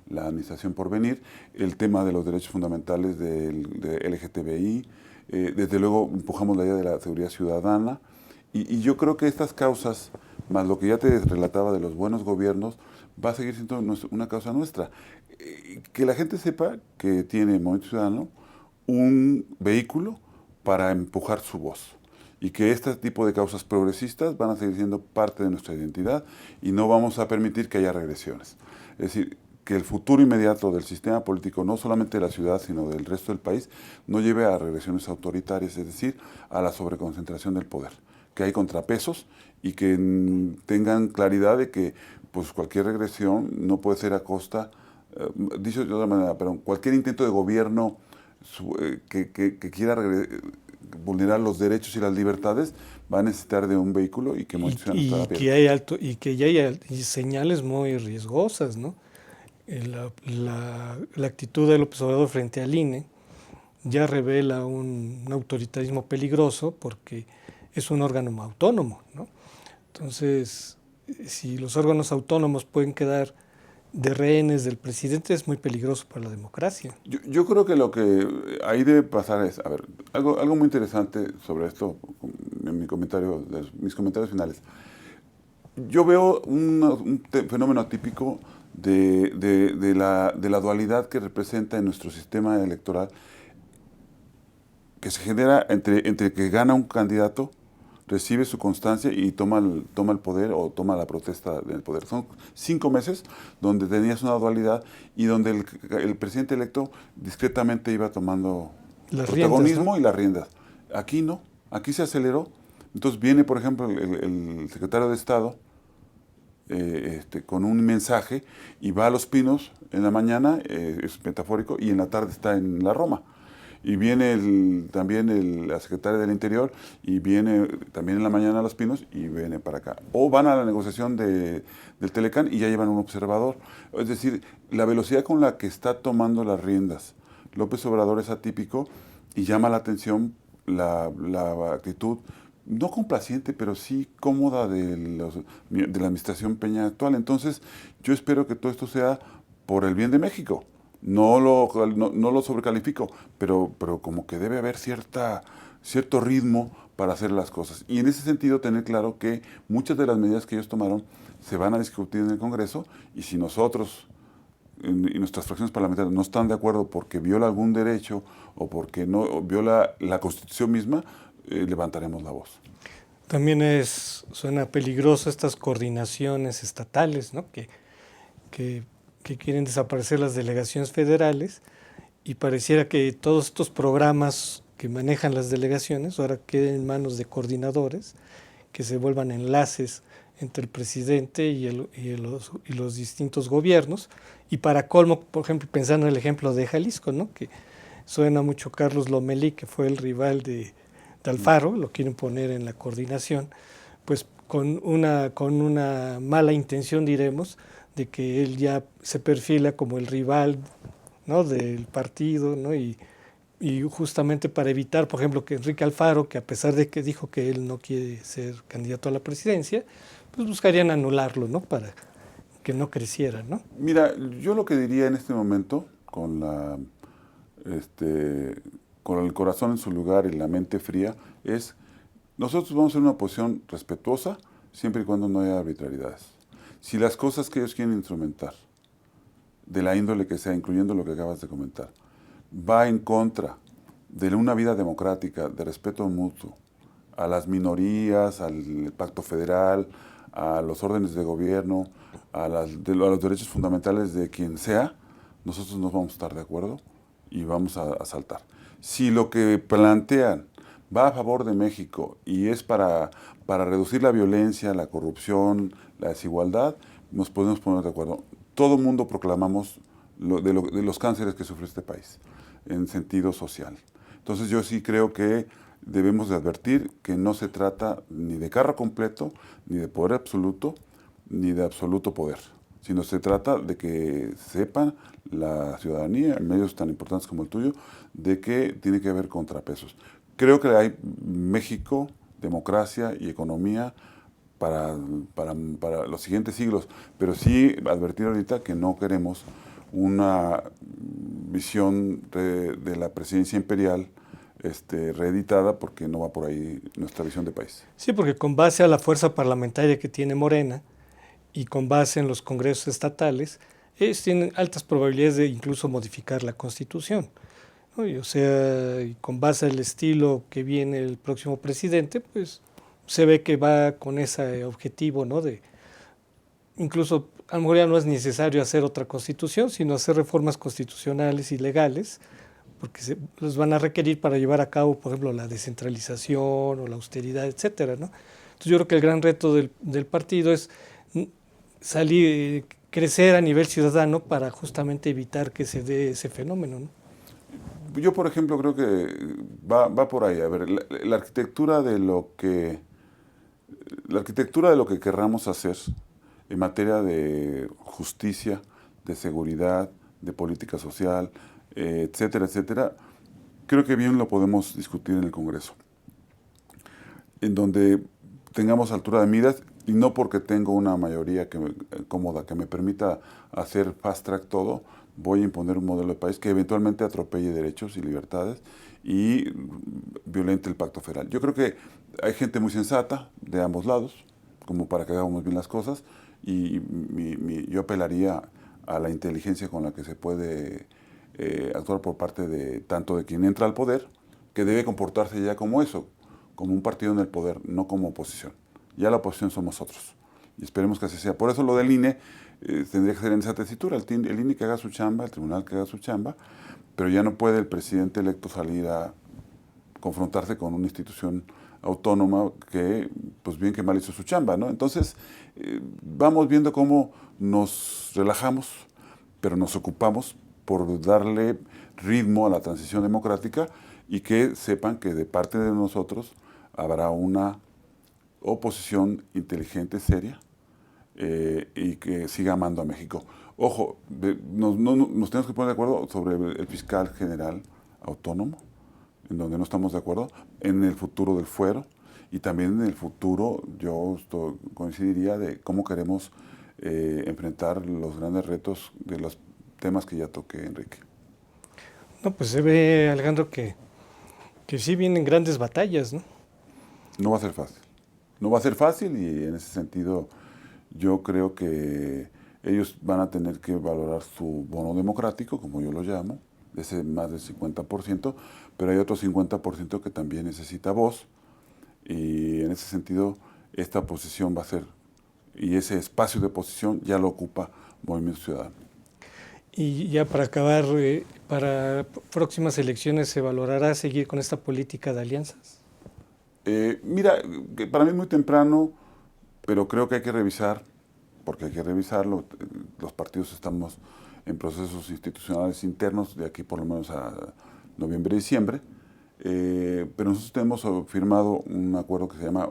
la administración por venir, el tema de los derechos fundamentales de LGTBI, desde luego empujamos la idea de la seguridad ciudadana, y yo creo que estas causas, más lo que ya te relataba de los buenos gobiernos, va a seguir siendo una causa nuestra. Que la gente sepa que tiene Movimiento Ciudadano un vehículo para empujar su voz y que este tipo de causas progresistas van a seguir siendo parte de nuestra identidad y no vamos a permitir que haya regresiones. Es decir, que el futuro inmediato del sistema político, no solamente de la ciudad, sino del resto del país, no lleve a regresiones autoritarias, es decir, a la sobreconcentración del poder. Que hay contrapesos y que tengan claridad de que pues, cualquier regresión no puede ser a costa, dicho de otra manera, pero cualquier intento de gobierno que quiera vulnerar los derechos y las libertades va a necesitar de un vehículo y que que ya hay señales muy riesgosas, ¿no? La actitud de López Obrador frente al INE ya revela un autoritarismo peligroso porque es un órgano autónomo, ¿no? Entonces, si los órganos autónomos pueden quedar de rehenes del presidente, es muy peligroso para la democracia. Yo creo que lo que ahí debe pasar es, a ver, algo muy interesante sobre esto, en mis comentarios finales. Yo veo un fenómeno atípico de la dualidad que representa en nuestro sistema electoral, que se genera entre que gana un candidato, recibe su constancia y toma el poder o toma la protesta del poder. Son 5 meses donde tenías una dualidad y donde el presidente electo discretamente iba tomando las protagonismo riendas, ¿no? Y las riendas. Aquí no, aquí se aceleró. Entonces viene, por ejemplo, el secretario de Estado con un mensaje y va a Los Pinos en la mañana, es metafórico, y en la tarde está en la Roma. Y viene también la secretaria del Interior y viene también en la mañana a Los Pinos y viene para acá. O van a la negociación del Telecán y ya llevan un observador. Es decir, la velocidad con la que está tomando las riendas López Obrador es atípico y llama la atención la actitud no complaciente, pero sí cómoda de la administración Peña actual. Entonces, yo espero que todo esto sea por el bien de México. No lo sobrecalifico, pero como que debe haber cierto ritmo para hacer las cosas. Y en ese sentido tener claro que muchas de las medidas que ellos tomaron se van a discutir en el Congreso, y si nosotros y nuestras fracciones parlamentarias no están de acuerdo porque viola algún derecho o porque no viola la Constitución misma, levantaremos la voz. También suena peligroso estas coordinaciones estatales, ¿no? que quieren desaparecer las delegaciones federales, y pareciera que todos estos programas que manejan las delegaciones ahora queden en manos de coordinadores, que se vuelvan enlaces entre el presidente y los distintos gobiernos. Y para colmo, por ejemplo, pensando en el ejemplo de Jalisco, ¿no? Que suena mucho Carlos Lomelí, que fue el rival de Alfaro, lo quieren poner en la coordinación, pues con una mala intención, diremos, de que él ya se perfila como el rival, ¿no? del partido, ¿no? y justamente para evitar, por ejemplo, que Enrique Alfaro, que a pesar de que dijo que él no quiere ser candidato a la presidencia, pues buscarían anularlo, ¿no? Para que no creciera, ¿no? Mira, yo lo que diría en este momento, con el corazón en su lugar y la mente fría, es: nosotros vamos a ser una posición respetuosa siempre y cuando no haya arbitrariedades. Si las cosas que ellos quieren instrumentar, de la índole que sea, incluyendo lo que acabas de comentar, va en contra de una vida democrática, de respeto mutuo, a las minorías, al pacto federal, a los órdenes de gobierno, a los derechos fundamentales de quien sea, nosotros no vamos a estar de acuerdo y vamos a saltar. Si lo que plantean va a favor de México y es para reducir la violencia, la corrupción, la desigualdad, nos podemos poner de acuerdo. Todo el mundo proclamamos de los cánceres que sufre este país en sentido social. Entonces yo sí creo que debemos de advertir que no se trata ni de carro completo, ni de poder absoluto, ni de absoluto poder, sino se trata de que sepan la ciudadanía, en medios tan importantes como el tuyo, de que tiene que haber contrapesos. Creo que hay México, democracia y economía para los siguientes siglos, pero sí advertir ahorita que no queremos una visión de la presidencia imperial reeditada, porque no va por ahí nuestra visión de país. Sí, porque con base a la fuerza parlamentaria que tiene Morena y con base en los congresos estatales, ellos tienen altas probabilidades de incluso modificar la Constitución, ¿no? Y con base al estilo que viene el próximo presidente, pues se ve que va con ese objetivo, ¿no? De incluso a lo mejor ya no es necesario hacer otra constitución, sino hacer reformas constitucionales y legales, porque los van a requerir para llevar a cabo, por ejemplo, la descentralización o la austeridad, etcétera, ¿no? Entonces yo creo que el gran reto del partido es crecer a nivel ciudadano para justamente evitar que se dé ese fenómeno, ¿no? Yo, por ejemplo, creo que va por ahí. A ver, la arquitectura de lo que querramos hacer en materia de justicia, de seguridad, de política social, etcétera, etcétera, creo que bien lo podemos discutir en el Congreso, en donde tengamos altura de miras, y no porque tengo una mayoría cómoda que me permita hacer fast track todo, voy a imponer un modelo de país que eventualmente atropelle derechos y libertades y violente el pacto federal. Yo creo que hay gente muy sensata de ambos lados, como para que hagamos bien las cosas, y yo apelaría a la inteligencia con la que se puede actuar por parte tanto de quien entra al poder, que debe comportarse ya como eso, como un partido en el poder, no como oposición. Ya la oposición somos nosotros, y esperemos que así sea. Por eso lo del INE tendría que ser en esa tesitura, el INE que haga su chamba, el tribunal que haga su chamba, pero ya no puede el presidente electo salir a confrontarse con una institución autónoma que, pues bien que mal hizo su chamba, ¿no? Entonces, vamos viendo cómo nos relajamos, pero nos ocupamos por darle ritmo a la transición democrática, y que sepan que de parte de nosotros habrá una oposición inteligente, seria, y que siga amando a México. Ojo, nos tenemos que poner de acuerdo sobre el fiscal general autónomo, en donde no estamos de acuerdo, en el futuro del fuero, y también en el futuro, coincidiría de cómo queremos enfrentar los grandes retos de los temas que ya toqué, Enrique. No, pues se ve, Alejandro, que sí vienen grandes batallas, ¿no? No va a ser fácil. No va a ser fácil y en ese sentido yo creo que ellos van a tener que valorar su bono democrático, como yo lo llamo, de ese más del 50%, pero hay otro 50% que también necesita voz y en ese sentido esta posición va a ser, y ese espacio de posición ya lo ocupa Movimiento Ciudadano. Y ya para acabar, para próximas elecciones, ¿se valorará seguir con esta política de alianzas? Mira, que para mí es muy temprano, pero creo que hay que revisar, porque hay que revisarlo. Los partidos estamos en procesos institucionales internos de aquí por lo menos a noviembre, diciembre, pero nosotros tenemos firmado un acuerdo que se llama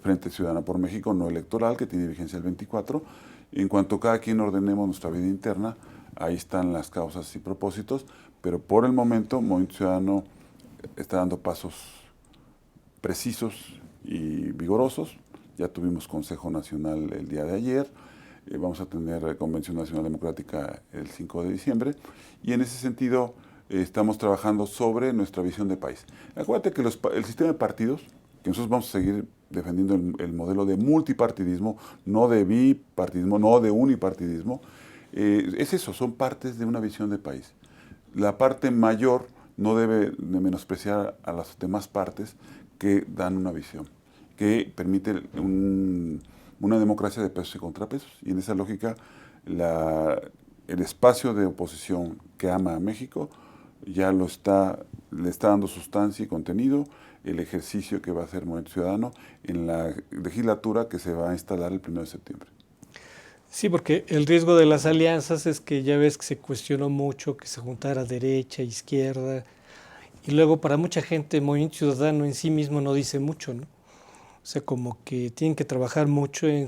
Frente Ciudadana por México, no electoral, que tiene vigencia el 24. En cuanto cada quien ordenemos nuestra vida interna, ahí están las causas y propósitos, pero por el momento Movimiento Ciudadano está dando pasos precisos y vigorosos. Ya tuvimos Consejo Nacional el día de ayer, vamos a tener Convención Nacional Democrática el 5 de diciembre, y en ese sentido estamos trabajando sobre nuestra visión de país. Acuérdate que el sistema de partidos, que nosotros vamos a seguir defendiendo el modelo de multipartidismo, no de bipartidismo, no de unipartidismo, es eso, son partes de una visión de país. La parte mayor no debe de menospreciar a las demás partes que dan una visión, que permite una democracia de pesos y contrapesos. Y en esa lógica, el espacio de oposición que ama a México ya le está dando sustancia y contenido el ejercicio que va a hacer Movimiento Ciudadano en la legislatura que se va a instalar el 1 de septiembre. Sí, porque el riesgo de las alianzas es que ya ves que se cuestionó mucho que se juntara derecha, izquierda, y luego para mucha gente Movimiento Ciudadano en sí mismo no dice mucho, ¿no? O sea, como que tienen que trabajar mucho en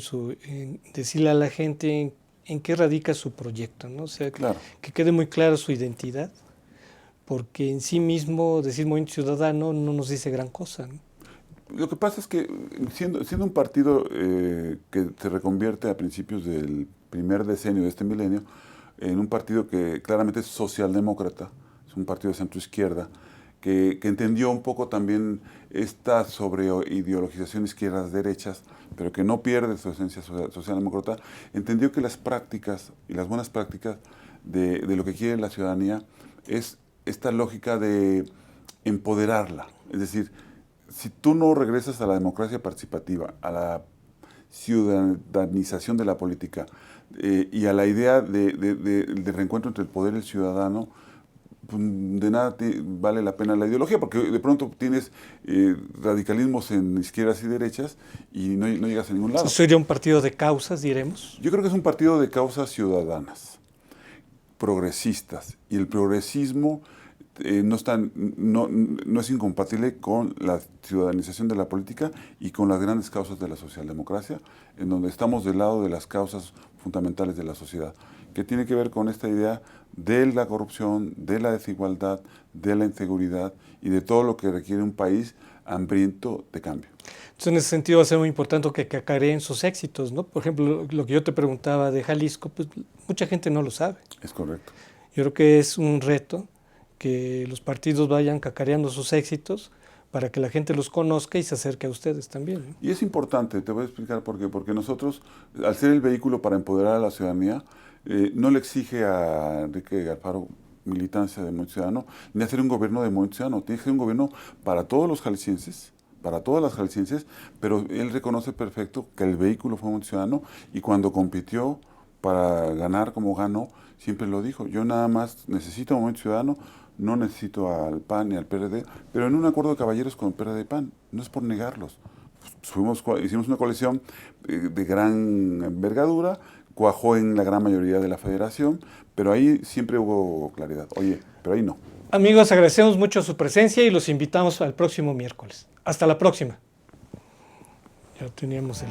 decirle a la gente en qué radica su proyecto, ¿no? O sea, claro, que quede muy clara su identidad, porque en sí mismo decir Movimiento Ciudadano no nos dice gran cosa, ¿no? Lo que pasa es que siendo un partido que se reconvierte a principios del primer decenio de este milenio, en un partido que claramente es socialdemócrata, es un partido de centro-izquierda, que entendió un poco también esta sobreideologización izquierdas-derechas, pero que no pierde su esencia socialdemócrata, entendió que las prácticas y las buenas prácticas de lo que quiere la ciudadanía es esta lógica de empoderarla, es decir, si tú no regresas a la democracia participativa, a la ciudadanización de la política y a la idea de reencuentro entre el poder y el ciudadano, pues de nada vale la pena la ideología, porque de pronto tienes radicalismos en izquierdas y derechas y no llegas a ningún lado. ¿Sería un partido de causas, diremos? Yo creo que es un partido de causas ciudadanas, progresistas, y el progresismo no es incompatible con la ciudadanización de la política y con las grandes causas de la socialdemocracia, en donde estamos del lado de las causas fundamentales de la sociedad, que tiene que ver con esta idea de la corrupción, de la desigualdad, de la inseguridad y de todo lo que requiere un país hambriento de cambio. Entonces, en ese sentido va a ser muy importante que cacareen sus éxitos, ¿no? Por ejemplo, lo que yo te preguntaba de Jalisco, pues mucha gente no lo sabe. Es correcto. Yo creo que es un reto que los partidos vayan cacareando sus éxitos para que la gente los conozca y se acerque a ustedes también, ¿no? Y es importante, te voy a explicar por qué. Porque nosotros, al ser el vehículo para empoderar a la ciudadanía, no le exige a Enrique Alfaro militancia de Movimiento Ciudadano, ni hacer un gobierno de Movimiento Ciudadano. Tiene que ser un gobierno para todos los jaliscienses, para todas las jaliscienses, pero él reconoce perfecto que el vehículo fue Movimiento Ciudadano y cuando compitió para ganar como ganó, siempre lo dijo. Yo nada más necesito un Movimiento Ciudadano, no necesito al PAN ni al PRD, pero en un acuerdo de caballeros con el PRD y PAN, no es por negarlos. Hicimos una coalición de gran envergadura, cuajó en la gran mayoría de la federación, pero ahí siempre hubo claridad. Oye, pero ahí no. Amigos, agradecemos mucho su presencia y los invitamos al próximo miércoles. Hasta la próxima. Ya teníamos el...